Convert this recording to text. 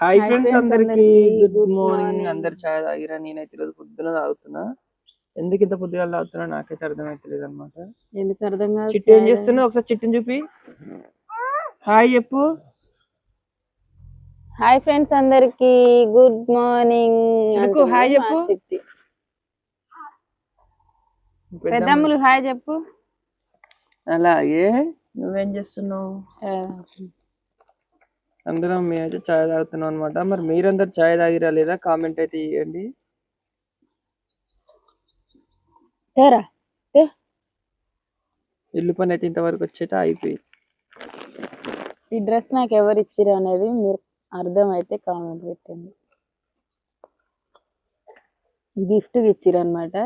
Hi hi friends friends అందరికి అందరికి good good morning. Morning. అందరు చాయ్ తాగిరా? నేనైతే ఈరోజు పొద్దున తాగుతున్నా. ఎందుకు ఇంత పొద్దుగా తాగుతున్నా నాకైతే అర్థమైతలేదు అనమాట. ఎందుకు అర్థం కాదు? చిట్టు ఏం చేస్తున్నా? ఒకసారి చిట్టుని చూపి హాయ్ చెప్పు. హాయ్ ఫ్రెండ్స్ అందరికి గుడ్ మార్నింగ్. చిలుకు హాయ్ చెప్పు. పెద్దమ్ములు హాయ్ చెప్పు. అలాగే నువ్వేం చేస్తున్నావు? అందరం మేమైతే చాయ్ తాగుతున్నాం అనమాట. మరి మీరందరు చాయ్ తాగిరా లేదా? కామెంట్ అయితే ఇవ్వండి. ఇల్లు పని అయితే ఇంతవరకు వచ్చేట అయిపోయింది. ఈ డ్రెస్ నాకు ఎవరు ఇచ్చిరు అనేది మీరు అర్థమైతే కామెంట్ పెట్టండి. గిఫ్ట్ ఇచ్చిరు అనమాట.